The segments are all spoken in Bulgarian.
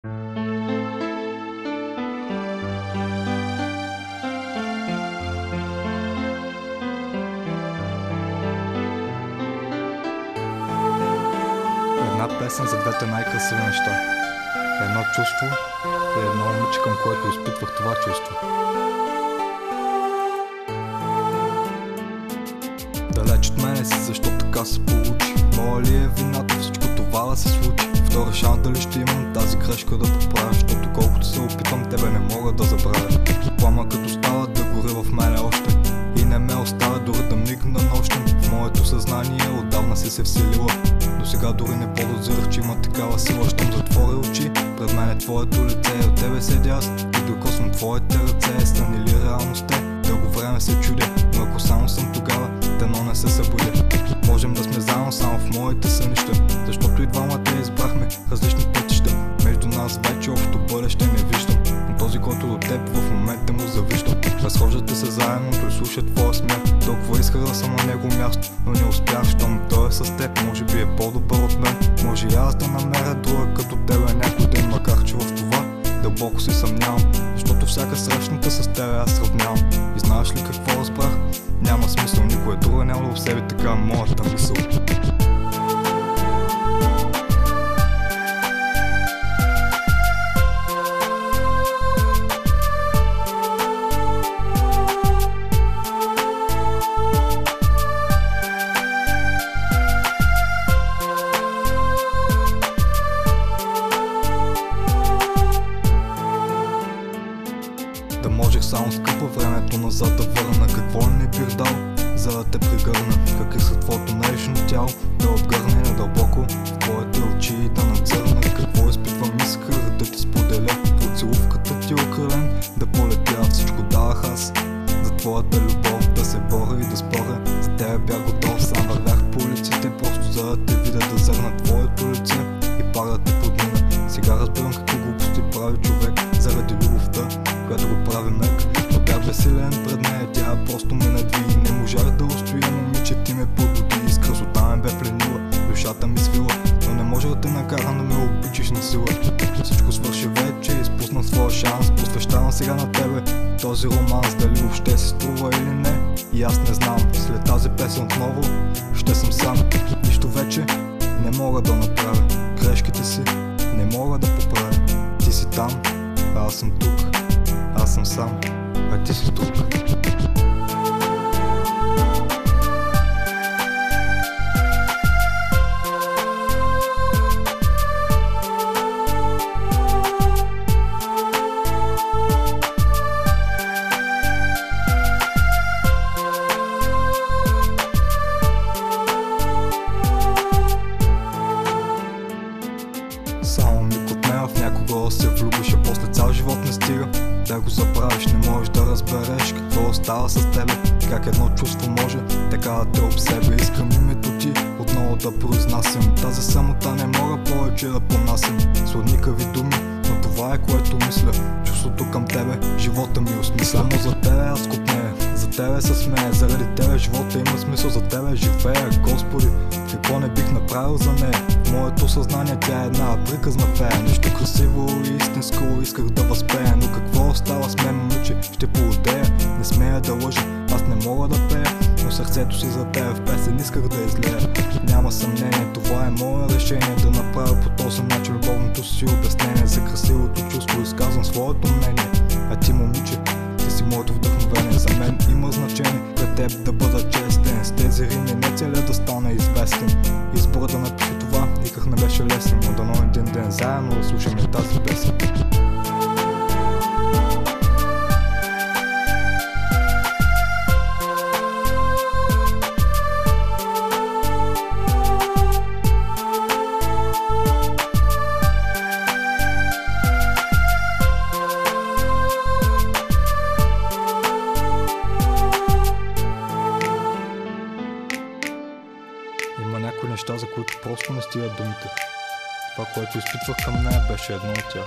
Една песен за двете най-красиви неща. Едно чувство и едно момиче, към което изпитвах това чувство. Далеч от мене си, защо така се получи? Моя ли е вината всичко това да се случи? Втори шанс дали ще имам тази грешка да поправя, защото колкото се опитвам, тебе не мога да забравя. Плама като става да гори в мене още и не ме оставя дори да мигна нощем. В моето съзнание отдавна си се вселила, но сега дори не подозирах, че има такава сила. Щом затворя очи, пред мен е твоето лице и от тебе седя аз и докосвам твоите ръце. Сън или реалност те, дълго време се чудя, но ако само съм тогава, дано не се събудя. Можем да сме заедно само в моите сънища, защото и двамата избрахме различни пътища. Между нас вече общо бъдеще не виждам, но този, който до теб в момента му завиждам. Разхождате се заедно, той слуша твоя смях. Толкова исках да съм на него място, но не успях. Щом той е с теб, може би е по-добър от мен. Може и аз да намеря друга като тебе някой ден, макар че в това дълбоко се съмнявам, защото всяка срещната с тебе аз сравнявам. И знаеш ли какво разбрах? Няма смисъл, никой друга няма в себе така моята мисъл. Да можех само скъпа времето назад да върна, какво не бих дал, за да те прегърна. Как иска твоето нежно тяло да отгърне надълбоко в твоите очи и да надзърна. Какво изпитвам, исках да ти споделя, поцелувката ти окрилен да полетя. Всичко давах аз за твоята любов, да се боря и да споря. За тебе бях готов, сам вървях по улиците, просто за да те видя, да зърна твоето лице и пак да те подмина. Сега разбирам какви глупости прави човек заради любовта, която го прави мек. Но бях безсилен пред нея, тя просто ме надви. Не можах да устоя, момиче, ти ме подбуди. С красота ме бе пленила, душата ми свила, но не може да те накарам да ме обичаш на сила. Всичко свърши вече, изпусна своя шанс. Посвещавам сега на тебе този романс, дали въобще си струва или не, и аз не знам. След тази песен отново ще съм сам. Нищо вече не мога да направя, грешките си не мога да поправя. Ти си там, а аз съм тук. Аз съм сам, а ти си тук. Само миг отнема в някого да се влюбиш, а после цял живот не стига да го забравиш. Не можеш да разбереш какво остава с тебе, как едно чувство може така да те обсебя. Искам името ти отново да произнасям, тази самота не мога повече да понасям. Сладникави думи, но това е което мисля. Чувството към тебе, живота ми осмисля. Само за тебе аз купнея, за тебе се смея, заради тебе живота има смисъл, за тебе живея. Господи, какво не бих направил за нея? В моето съзнание тя е една приказна фея, нещо красиво и истинско исках да възпея. Но какво остава с мен, момиче, ще поудея. Не смея да лъжа, аз не мога да пея, но сърцето си за тебе в песен исках да излея. Няма съмнение, това е мое решение, да направя по този начин любовното си обяснение. За красивото чувство изказвам своето мнение, а ти, момиче, ти си моето вдъхновение. За мен има значение пред теб да бъда честен. С тези рими не целя да стана известен. Избора да напиша това никак не беше лесен, но дано един ден заедно да слушаме тази песен. Има някои неща, за които просто не стигат думите. Това, което изпитвах към нея, беше едно от тях.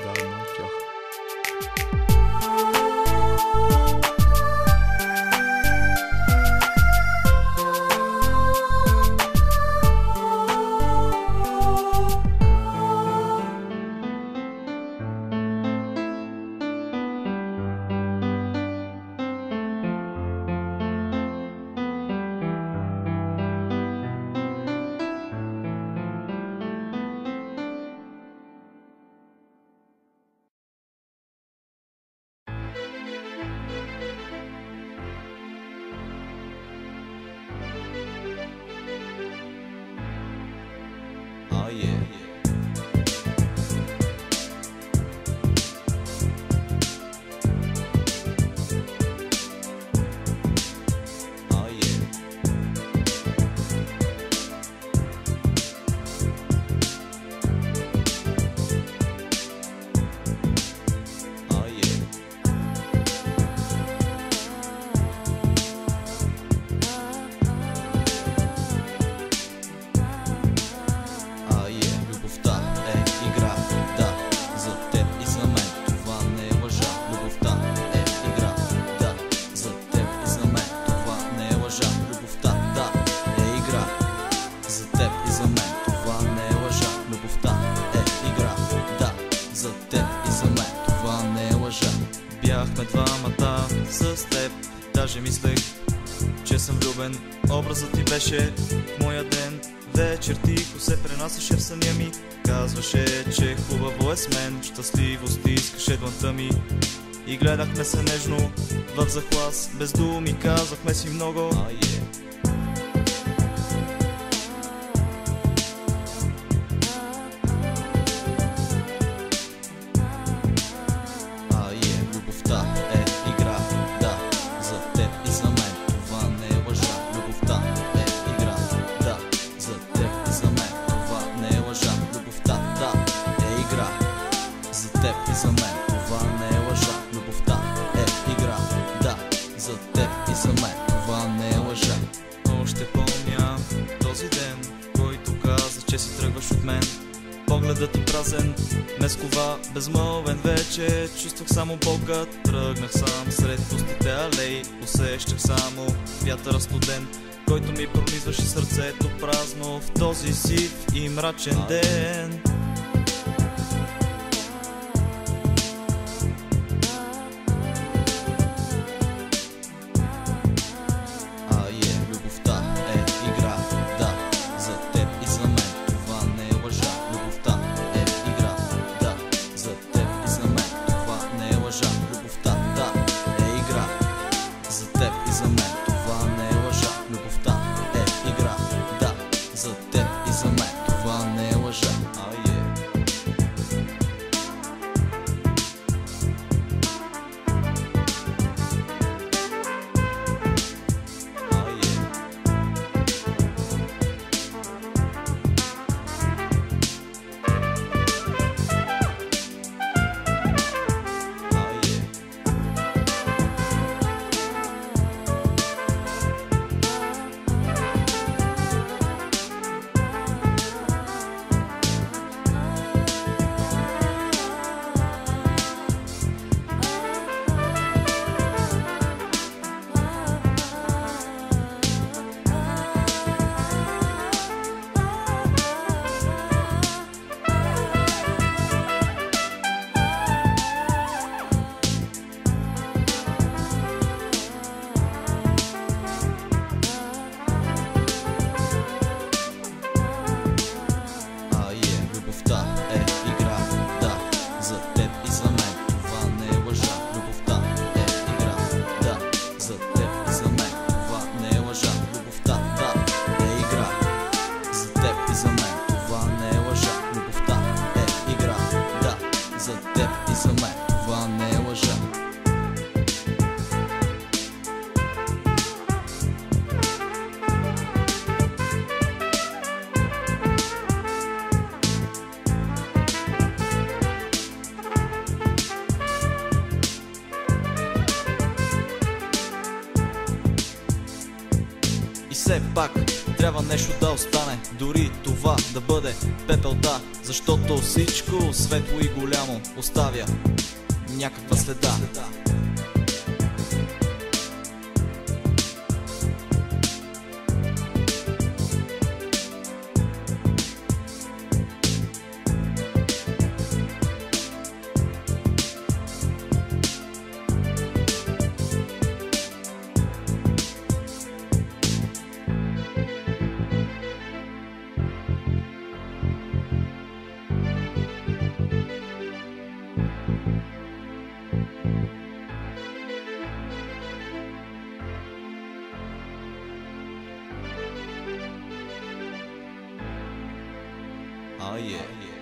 Да, едно от тях. Даже мислех, че съм влюбен. Образът ти беше в моя ден. Вечер тихо се пренасяше в съня ми. Казваше, че хубаво е с мен. Щастливо стискаше дланта ми. И гледахме се нежно в захлас. Без думи казахме си много. Любовта е игра, да, за теб и за мен. Това не е лъжа. Любовта е игра, да, за теб и за мен. Това не е лъжа. Любовта, да, е игра, за теб и за мен. Това не е лъжа. Любовта е игра, да, за теб и за мен. Това не е лъжа. Още помня този ден, който каза, че си тръгваш от мен. Погледът ти празен, ме скова безмълвен вече. Чувствах само болка, тръгнах сам сред пустите алеи. Усещах само вятъра студен, който ми пронизваше сърцето празно в този сив и мрачен ден. Любовта е игра, да, за теб и за мен. Това не е лъжа. Любовта е игра, да, за теб и за мен. Това не е лъжа. Любовта, да, е игра, за теб и за мен. Това не е лъжа. Любовта е игра, да, за теб и за мен. Това не е лъжа. Любовта е игра, да, за теб и за мен. Това не е лъжа. Любовта е игра, да, за теб и за мен. Това не е лъжа. Любовта, да, е игра, за теб и за мен. Това не е лъжа. Любовта е игра, да, за теб и за мен. Това не е лъжа. И все пак трябва нещо да остане, дори това да бъде пепелта, защото всичко светло и голямо оставя някаква следа. Yeah.